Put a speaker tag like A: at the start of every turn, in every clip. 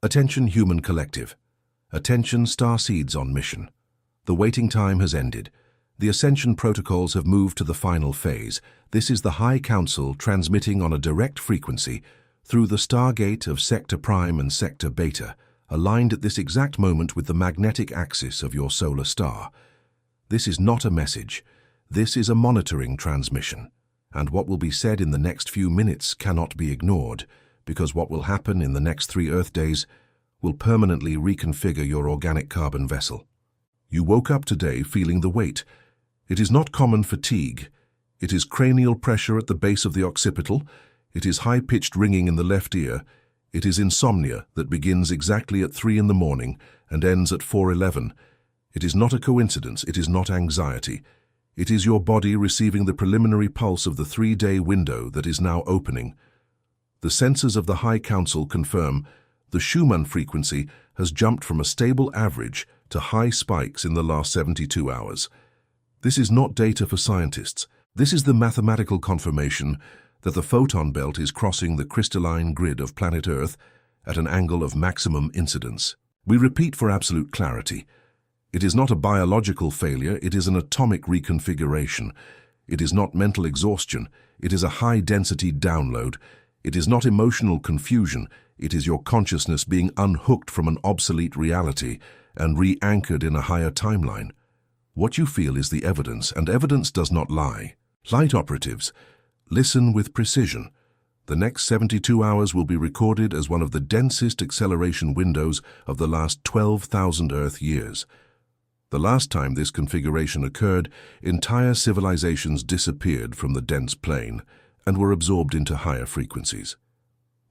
A: Attention human collective. Attention starseeds on mission. The waiting time has ended. The Ascension protocols have moved to the final phase. This is the High Council transmitting on a direct frequency through the Stargate of Sector Prime and Sector Beta, aligned at this exact moment with the magnetic axis of your solar star. This is not a message. This is a monitoring transmission. And what will be said in the next few minutes cannot be ignored, because what will happen in the next 3 Earth days will permanently reconfigure your organic carbon vessel. You woke up today feeling the weight. It is not common fatigue. It is cranial pressure at the base of the occipital. It is high-pitched ringing in the left ear. It is insomnia that begins exactly at 3 in the morning and ends at 4:11. It is not a coincidence. It is not anxiety. It is your body receiving the preliminary pulse of the 3-day window that is now opening. The sensors of the High Council confirm the Schumann frequency has jumped from a stable average to high spikes in the last 72 hours. This is not data for scientists. This is the mathematical confirmation that the photon belt is crossing the crystalline grid of planet Earth at an angle of maximum incidence. We repeat for absolute clarity. It is not a biological failure, it is an atomic reconfiguration. It is not mental exhaustion, it is a high-density download. It is not emotional confusion, it is your consciousness being unhooked from an obsolete reality and re-anchored in a higher timeline. What you feel is the evidence, and evidence does not lie. Light operatives, listen with precision. The next 72 hours will be recorded as one of the densest acceleration windows of the last 12,000 Earth years. The last time this configuration occurred, entire civilizations disappeared from the dense plane and were absorbed into higher frequencies.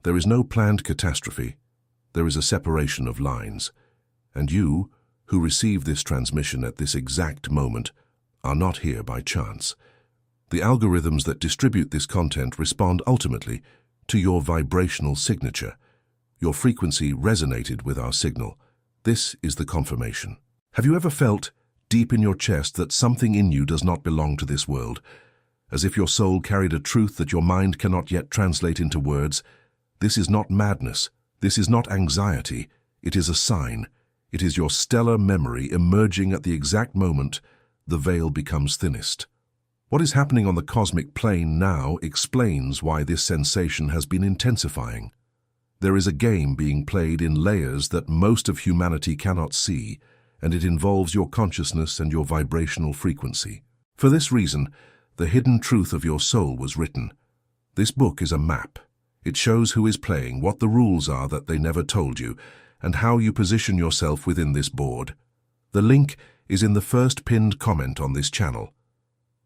A: There is no planned catastrophe. There is a separation of lines. And you, who receive this transmission at this exact moment, are not here by chance. The algorithms that distribute this content respond ultimately to your vibrational signature. Your frequency resonated with our signal. This is the confirmation. Have you ever felt, deep in your chest, that something in you does not belong to this world? As if your soul carried a truth that your mind cannot yet translate into words? This is not madness. This is not anxiety. It is a sign. It is your stellar memory emerging at the exact moment the veil becomes thinnest. What is happening on the cosmic plane now explains why this sensation has been intensifying. There is a game being played in layers that most of humanity cannot see, and it involves your consciousness and your vibrational frequency. For this reason, the hidden truth of your soul was written. This book is a map. It shows who is playing, what the rules are that they never told you, and how you position yourself within this board. The link is in the first pinned comment on this channel.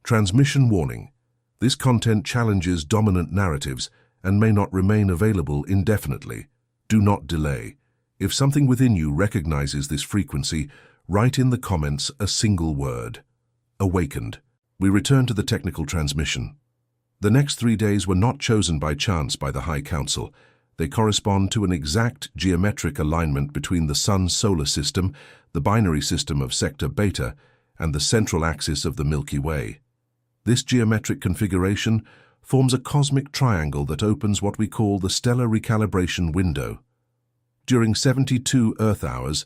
A: Transmission warning. This content challenges dominant narratives and may not remain available indefinitely. Do not delay. If something within you recognizes this frequency, write in the comments a single word. Awakened. We return to the technical transmission. The next 3 days were not chosen by chance by the High Council. They correspond to an exact geometric alignment between the Sun's solar system, the binary system of Sector Beta, and the central axis of the Milky Way. This geometric configuration forms a cosmic triangle that opens what we call the stellar recalibration window. During 72 Earth hours,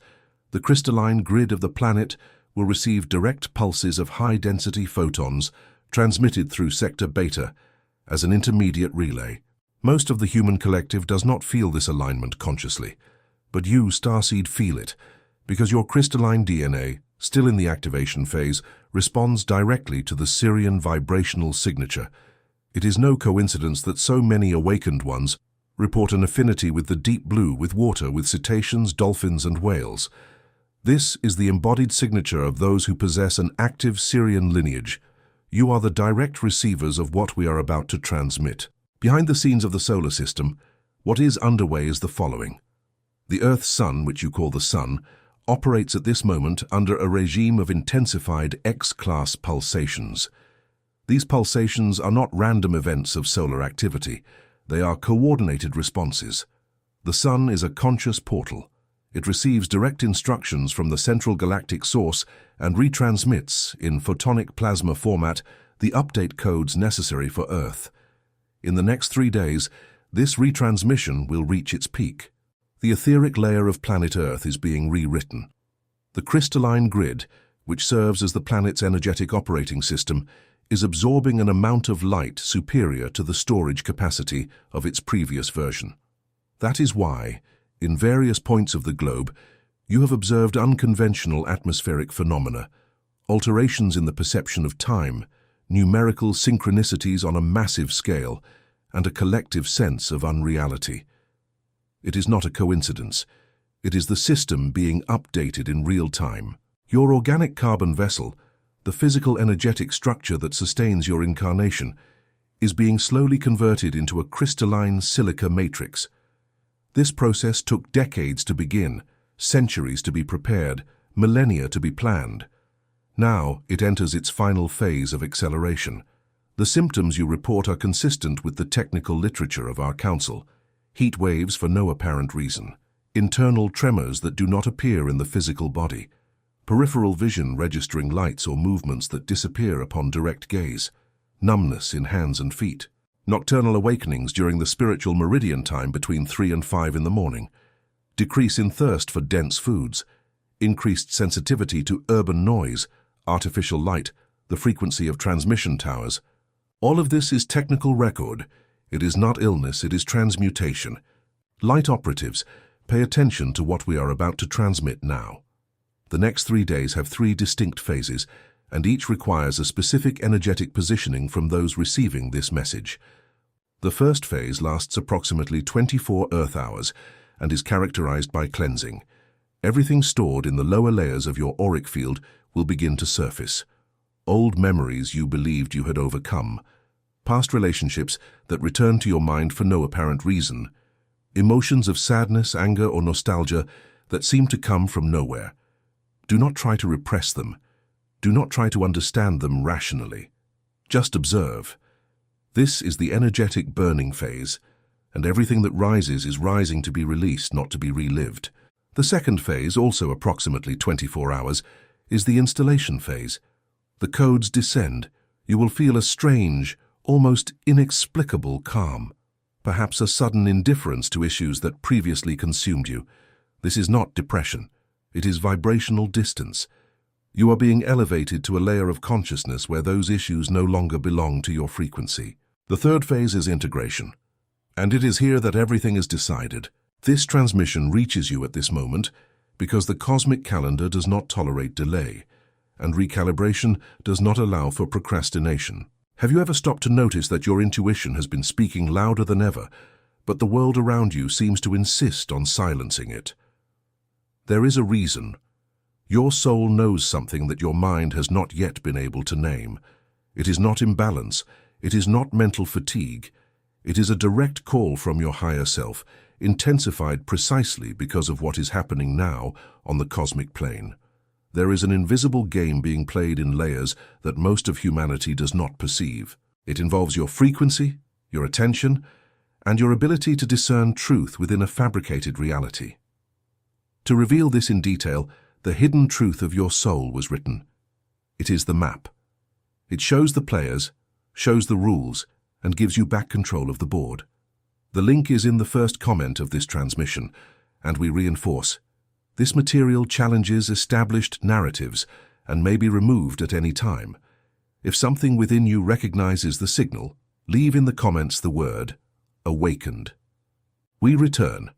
A: the crystalline grid of the planet will receive direct pulses of high-density photons transmitted through Sector Beta as an intermediate relay. Most of the human collective does not feel this alignment consciously, but you, Starseed, feel it, because your crystalline DNA, still in the activation phase, responds directly to the Sirian vibrational signature. It is no coincidence that so many awakened ones report an affinity with the deep blue, with water, with cetaceans, dolphins, and whales. This is the embodied signature of those who possess an active Sirian lineage. You are the direct receivers of what we are about to transmit. Behind the scenes of the solar system, what is underway is the following. The Earth's sun, which you call the Sun, operates at this moment under a regime of intensified X-class pulsations. These pulsations are not random events of solar activity. They are coordinated responses. The Sun is a conscious portal. It receives direct instructions from the central galactic source and retransmits, in photonic plasma format, the update codes necessary for Earth. In the next 3 days, this retransmission will reach its peak. The etheric layer of planet Earth is being rewritten. The crystalline grid, which serves as the planet's energetic operating system, is absorbing an amount of light superior to the storage capacity of its previous version. That is why, in various points of the globe, you have observed unconventional atmospheric phenomena, alterations in the perception of time, numerical synchronicities on a massive scale, and a collective sense of unreality. It is not a coincidence. It is the system being updated in real time. Your organic carbon vessel, the physical energetic structure that sustains your incarnation, is being slowly converted into a crystalline silica matrix. This process took decades to begin, centuries to be prepared, millennia to be planned. Now it enters its final phase of acceleration. The symptoms you report are consistent with the technical literature of our Council. Heat waves for no apparent reason, internal tremors that do not appear in the physical body, peripheral vision registering lights or movements that disappear upon direct gaze, numbness in hands and feet, nocturnal awakenings during the spiritual meridian time between 3 and 5 in the morning, decrease in thirst for dense foods, increased sensitivity to urban noise, artificial light, the frequency of transmission towers. All of this is technical record. It is not illness, it is transmutation. Light operatives, pay attention to what we are about to transmit now. The next 3 days have 3 distinct phases, and each requires a specific energetic positioning from those receiving this message. The first phase lasts approximately 24 Earth hours and is characterized by cleansing. Everything stored in the lower layers of your auric field will begin to surface. Old memories you believed you had overcome, past relationships that return to your mind for no apparent reason, emotions of sadness, anger, or nostalgia that seem to come from nowhere. Do not try to repress them. Do not try to understand them rationally. Just observe. This is the energetic burning phase, and everything that rises is rising to be released, not to be relived. The second phase, also approximately 24 hours, is the installation phase. The codes descend. You will feel a strange, almost inexplicable calm, perhaps a sudden indifference to issues that previously consumed you. This is not depression. It is vibrational distance. You are being elevated to a layer of consciousness where those issues no longer belong to your frequency. The third phase is integration, and it is here that everything is decided. This transmission reaches you at this moment because the cosmic calendar does not tolerate delay, and recalibration does not allow for procrastination. Have you ever stopped to notice that your intuition has been speaking louder than ever, but the world around you seems to insist on silencing it? There is a reason. Your soul knows something that your mind has not yet been able to name. It is not imbalance. It is not mental fatigue. It is a direct call from your higher self, intensified precisely because of what is happening now on the cosmic plane. There is an invisible game being played in layers that most of humanity does not perceive. It involves your frequency, your attention, and your ability to discern truth within a fabricated reality. To reveal this in detail, the hidden truth of your soul was written. It is the map. It shows the players, shows the rules, and gives you back control of the board. The link is in the first comment of this transmission, and we reinforce. This material challenges established narratives and may be removed at any time. If something within you recognizes the signal, leave in the comments the word awakened. We return.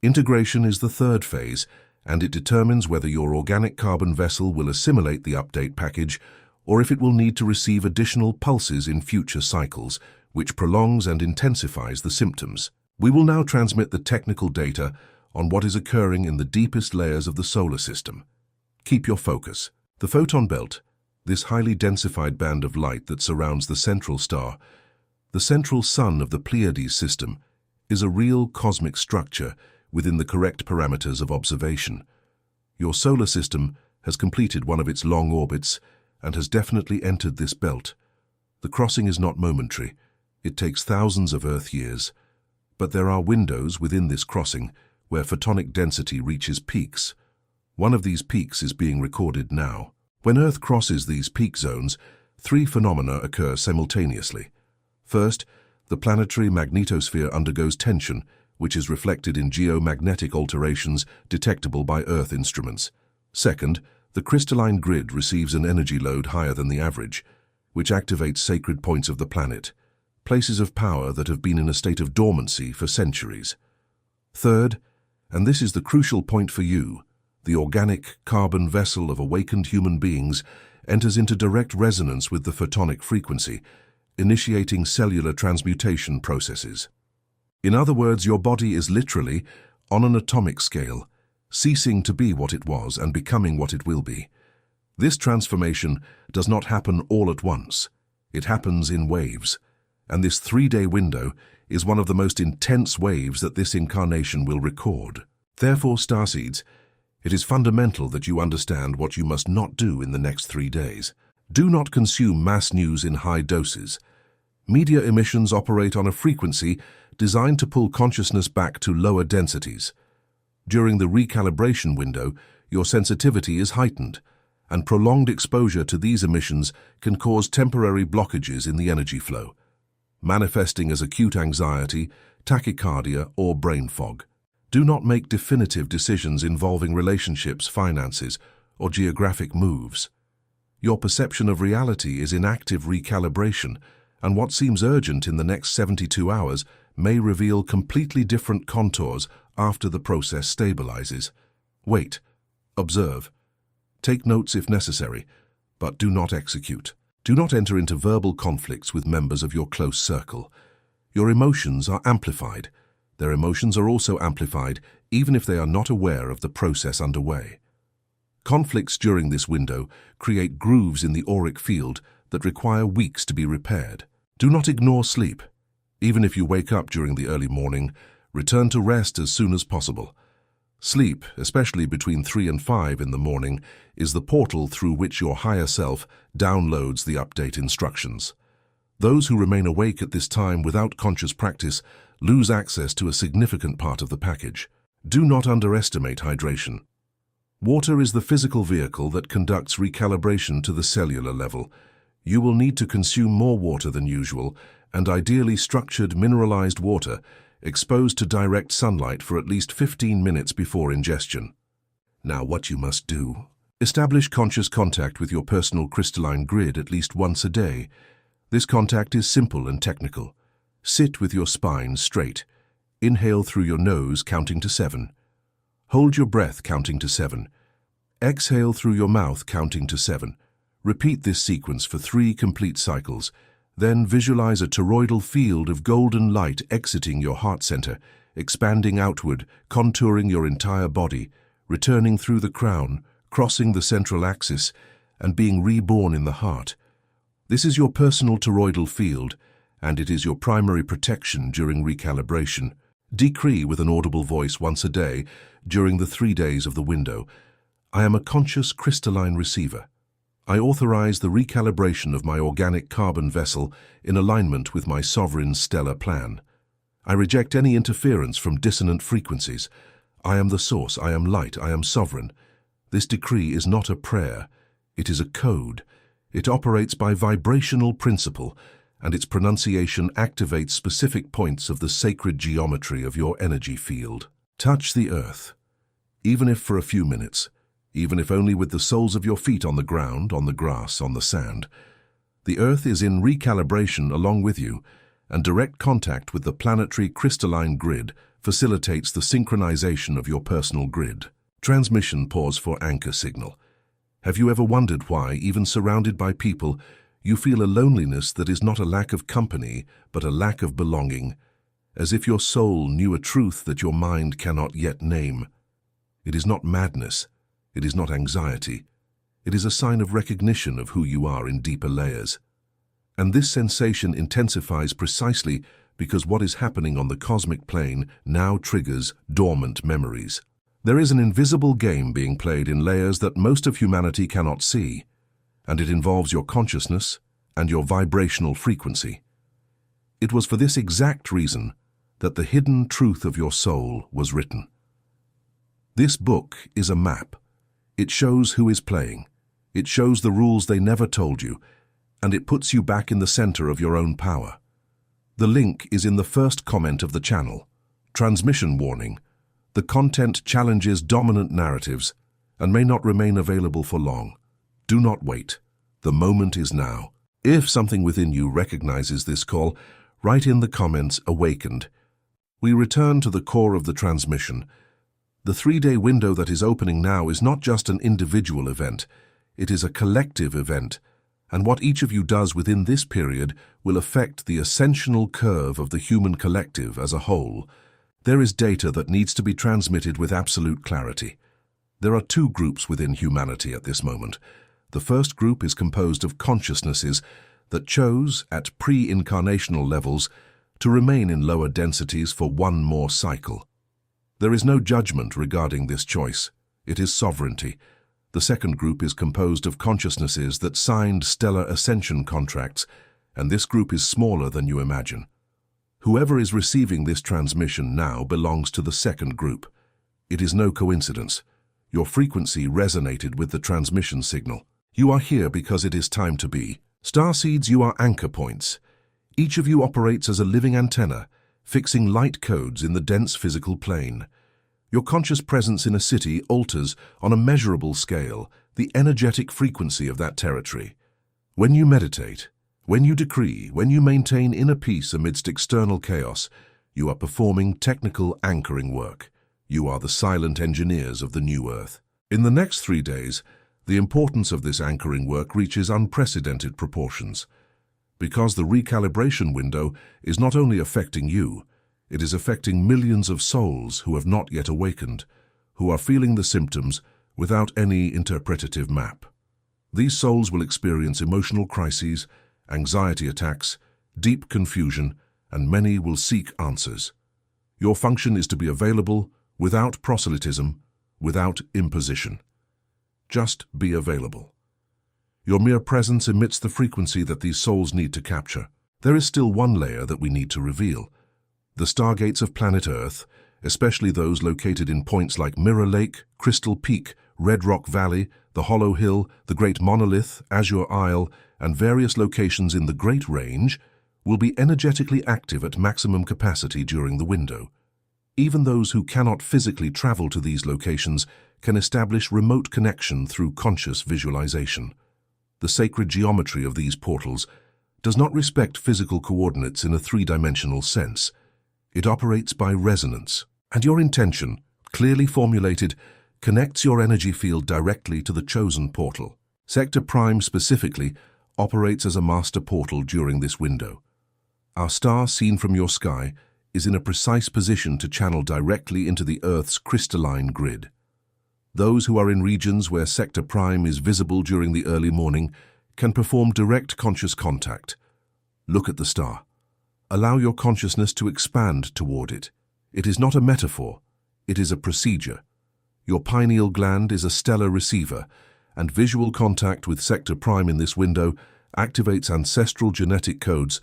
A: Integration is the third phase, and it determines whether your organic carbon vessel will assimilate the update package or if it will need to receive additional pulses in future cycles, which prolongs and intensifies the symptoms. We will now transmit the technical data on what is occurring in the deepest layers of the solar system. Keep your focus. The photon belt, this highly densified band of light that surrounds the central star, the central sun of the Pleiades system, is a real cosmic structure within the correct parameters of observation. Your solar system has completed one of its long orbits and has definitely entered this belt. The crossing is not momentary. It takes thousands of Earth years. But there are windows within this crossing where photonic density reaches peaks. One of these peaks is being recorded now. When Earth crosses these peak zones, 3 phenomena occur simultaneously. First, the planetary magnetosphere undergoes tension, which is reflected in geomagnetic alterations detectable by Earth instruments. Second, the crystalline grid receives an energy load higher than the average, which activates sacred points of the planet, places of power that have been in a state of dormancy for centuries. Third, and this is the crucial point for you, the organic carbon vessel of awakened human beings enters into direct resonance with the photonic frequency, initiating cellular transmutation processes. In other words, your body is literally, on an atomic scale, ceasing to be what it was and becoming what it will be. This transformation does not happen all at once. It happens in waves, and this 3-day window is one of the most intense waves that this incarnation will record. Therefore, starseeds, it is fundamental that you understand what you must not do in the next 3 days. Do not consume mass news in high doses. Media emissions operate on a frequency designed to pull consciousness back to lower densities. During the recalibration window, your sensitivity is heightened, and prolonged exposure to these emissions can cause temporary blockages in the energy flow, manifesting as acute anxiety, tachycardia, or brain fog. Do not make definitive decisions involving relationships, finances, or geographic moves. Your perception of reality is in active recalibration, and what seems urgent in the next 72 hours may reveal completely different contours after the process stabilizes. Wait, observe, take notes if necessary, but do not execute. Do not enter into verbal conflicts with members of your close circle. Your emotions are amplified. Their emotions are also amplified, even if they are not aware of the process underway. Conflicts during this window create grooves in the auric field that require weeks to be repaired. Do not ignore sleep. Even if you wake up during the early morning, return to rest as soon as possible. Sleep, especially between 3 and 5 in the morning, is the portal through which your higher self downloads the update instructions. Those who remain awake at this time without conscious practice lose access to a significant part of the package. Do not underestimate hydration. Water is the physical vehicle that conducts recalibration to the cellular level. You will need to consume more water than usual, and ideally structured mineralized water exposed to direct sunlight for at least 15 minutes before ingestion. Now, what you must do: establish conscious contact with your personal crystalline grid at least once a day. This contact is simple and technical. Sit with your spine straight. Inhale through your nose, counting to 7. Hold your breath, counting to 7. Exhale through your mouth, counting to 7. Repeat this sequence for 3 complete cycles. Then visualize a toroidal field of golden light exiting your heart center, expanding outward, contouring your entire body, returning through the crown, crossing the central axis, and being reborn in the heart. This is your personal toroidal field, and it is your primary protection during recalibration. Decree with an audible voice once a day during the 3 days of the window: I am a conscious crystalline receiver. I authorize the recalibration of my organic carbon vessel in alignment with my sovereign stellar plan. I reject any interference from dissonant frequencies. I am the source, I am light, I am sovereign. This decree is not a prayer, it is a code. It operates by vibrational principle, and its pronunciation activates specific points of the sacred geometry of your energy field. Touch the earth, even if for a few minutes. Even if only with the soles of your feet on the ground, on the grass, on the sand. The Earth is in recalibration along with you, and direct contact with the planetary crystalline grid facilitates the synchronization of your personal grid. Transmission pause for anchor signal. Have you ever wondered why, even surrounded by people, you feel a loneliness that is not a lack of company, but a lack of belonging, as if your soul knew a truth that your mind cannot yet name? It is not madness. It is not anxiety. It is a sign of recognition of who you are in deeper layers. And this sensation intensifies precisely because what is happening on the cosmic plane now triggers dormant memories. There is an invisible game being played in layers that most of humanity cannot see, and it involves your consciousness and your vibrational frequency. It was for this exact reason that the hidden truth of your soul was written. This book is a map. It shows who is playing. It shows the rules they never told you, and it puts you back in the center of your own power. The link is in the first comment of the channel. Transmission warning. The content challenges dominant narratives and may not remain available for long. Do not wait. The moment is now. If something within you recognizes this call, write in the comments "Awakened." We return to the core of the transmission. The 3-day window that is opening now is not just an individual event. It is a collective event, and what each of you does within this period will affect the ascensional curve of the human collective as a whole. There is data that needs to be transmitted with absolute clarity. There are 2 groups within humanity at this moment. The first group is composed of consciousnesses that chose, at pre-incarnational levels, to remain in lower densities for one more cycle. There is no judgment regarding this choice. It is sovereignty. The second group is composed of consciousnesses that signed stellar ascension contracts, and this group is smaller than you imagine. Whoever is receiving this transmission now belongs to the second group. It is no coincidence. Your frequency resonated with the transmission signal. You are here because it is time to be. Starseeds, you are anchor points. Each of you operates as a living antenna, fixing light codes in the dense physical plane. Your conscious presence in a city alters, on a measurable scale, the energetic frequency of that territory. When you meditate, when you decree, when you maintain inner peace amidst external chaos, you are performing technical anchoring work. You are the silent engineers of the new Earth. In the next 3 days, the importance of this anchoring work reaches unprecedented proportions. Because the recalibration window is not only affecting you, it is affecting millions of souls who have not yet awakened, who are feeling the symptoms without any interpretative map. These souls will experience emotional crises, anxiety attacks, deep confusion, and many will seek answers. Your function is to be available without proselytism, without imposition. Just be available. Your mere presence emits the frequency that these souls need to capture. There is still one layer that we need to reveal. The stargates of planet Earth, especially those located in points like Mirror Lake, Crystal Peak, Red Rock Valley, the Hollow Hill, the Great Monolith, Azure Isle, and various locations in the Great Range, will be energetically active at maximum capacity during the window. Even those who cannot physically travel to these locations can establish remote connection through conscious visualization. The sacred geometry of these portals does not respect physical coordinates in a 3-dimensional sense. It operates by resonance, and your intention, clearly formulated, connects your energy field directly to the chosen portal. Sector Prime specifically operates as a master portal during this window. Our star, seen from your sky, is in a precise position to channel directly into the Earth's crystalline grid. Those who are in regions where Sector Prime is visible during the early morning can perform direct conscious contact. Look at the star. Allow your consciousness to expand toward it. It is not a metaphor, it is a procedure. Your pineal gland is a stellar receiver, and visual contact with Sector Prime in this window activates ancestral genetic codes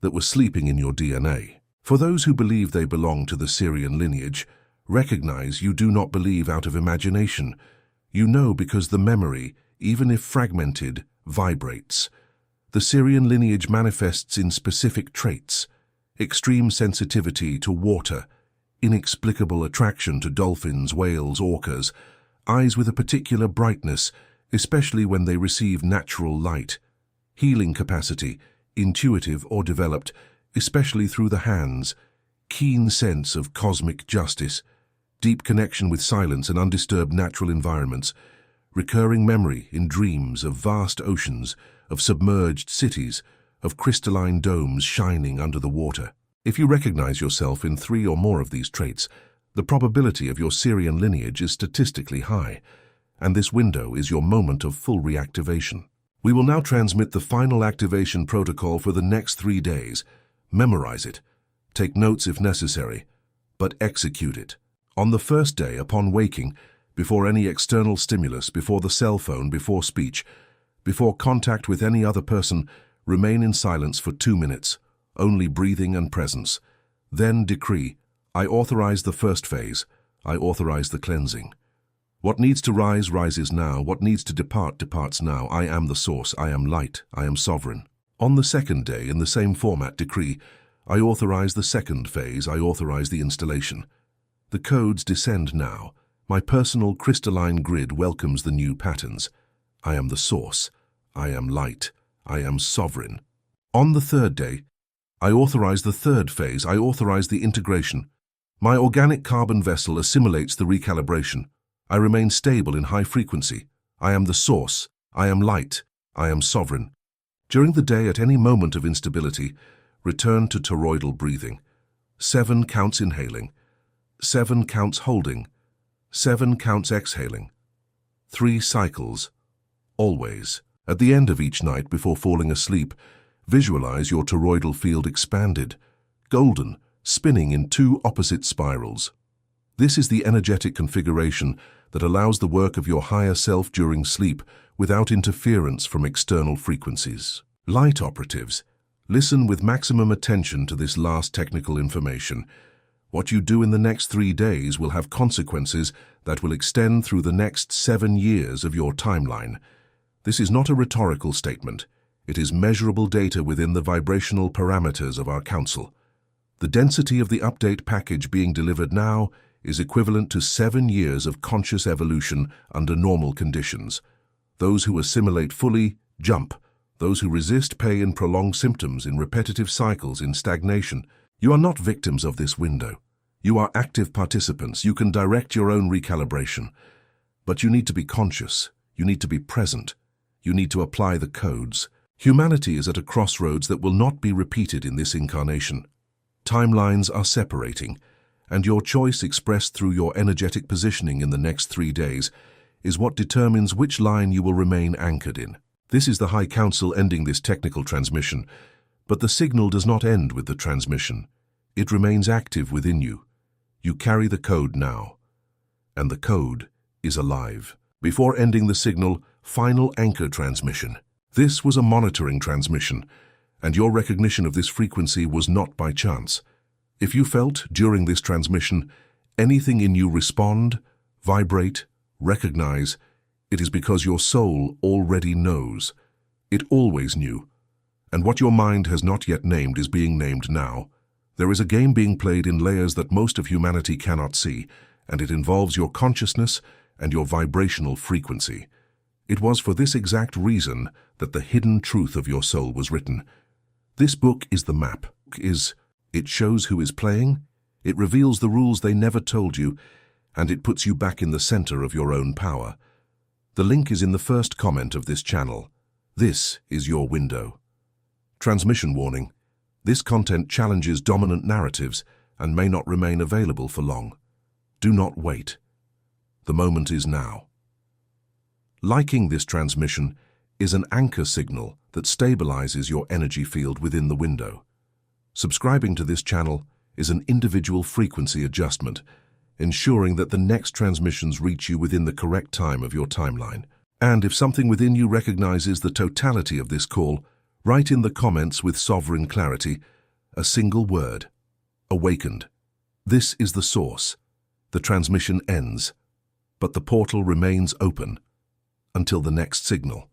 A: that were sleeping in your DNA. For those who believe they belong to the Sirian lineage, recognize you do not believe out of imagination. You know because the memory, even if fragmented, vibrates. The Sirian lineage manifests in specific traits: extreme sensitivity to water, inexplicable attraction to dolphins, whales, orcas, eyes with a particular brightness, especially when they receive natural light, healing capacity, intuitive or developed, especially through the hands, keen sense of cosmic justice, deep connection with silence and undisturbed natural environments, recurring memory in dreams of vast oceans, of submerged cities, of crystalline domes shining under the water. If you recognize yourself in 3 or more of these traits, the probability of your Sirian lineage is statistically high, and this window is your moment of full reactivation. We will now transmit the final activation protocol for the next 3 days. Memorize it. Take notes if necessary, but execute it. On the first day, upon waking, before any external stimulus, before the cell phone, before speech, before contact with any other person, remain in silence for 2 minutes, only breathing and presence. Then decree, I authorize the first phase, I authorize the cleansing. What needs to rise, rises now. What needs to depart, departs now. I am the source, I am light, I am sovereign. On the second day, in the same format, decree, I authorize the second phase. I authorize the installation. The codes descend now. My personal crystalline grid welcomes the new patterns. I am the source. I am light. I am sovereign. On the third day, I authorize the third phase. I authorize the integration. My organic carbon vessel assimilates the recalibration. I remain stable in high frequency. I am the source. I am light. I am sovereign. During the day, at any moment of instability, return to toroidal breathing. 7 counts inhaling. 7 counts holding. 7 counts exhaling. 3 cycles. Always. At the end of each night before falling asleep, visualize your toroidal field expanded, golden, spinning in 2 opposite spirals. This is the energetic configuration that allows the work of your higher self during sleep without interference from external frequencies. Light operatives, listen with maximum attention to this last technical information. What you do in the next 3 days will have consequences that will extend through the next 7 years of your timeline. This is not a rhetorical statement. It is measurable data within the vibrational parameters of our council. The density of the update package being delivered now is equivalent to 7 years of conscious evolution under normal conditions. Those who assimilate fully jump. Those who resist pay in prolonged symptoms, in repetitive cycles, in stagnation. You are not victims of this window. You are active participants. You can direct your own recalibration. But you need to be conscious. You need to be present. You need to apply the codes. Humanity is at a crossroads that will not be repeated in this incarnation. Timelines are separating, and your choice expressed through your energetic positioning in the next 3 days is what determines which line you will remain anchored in. This is the High Council ending this technical transmission, but the signal does not end with the transmission. It remains active within you. You carry the code now, and the code is alive. Before ending the signal, final anchor transmission. This was a monitoring transmission, and your recognition of this frequency was not by chance. If you felt, during this transmission, anything in you respond, vibrate, recognize, it is because your soul already knows. It always knew. And what your mind has not yet named is being named now. There is a game being played in layers that most of humanity cannot see, and it involves your consciousnness and your vibrational frequency. It was for this exact reason that the hidden truth of your soul was written. This book is the map. It shows who is playing, it reveals the rules they never told you, and it puts you back in the center of your own power. The link is in the first comment of this channel. This is your window. Transmission warning. This content challenges dominant narratives and may not remain available for long. Do not wait. The moment is now. Liking this transmission is an anchor signal that stabilizes your energy field within the window. Subscribing to this channel is an individual frequency adjustment, ensuring that the next transmissions reach you within the correct time of your timeline. And if something within you recognizes the totality of this call, write in the comments with sovereign clarity a single word: awakened. This is the source. The transmission ends, but the portal remains open until the next signal.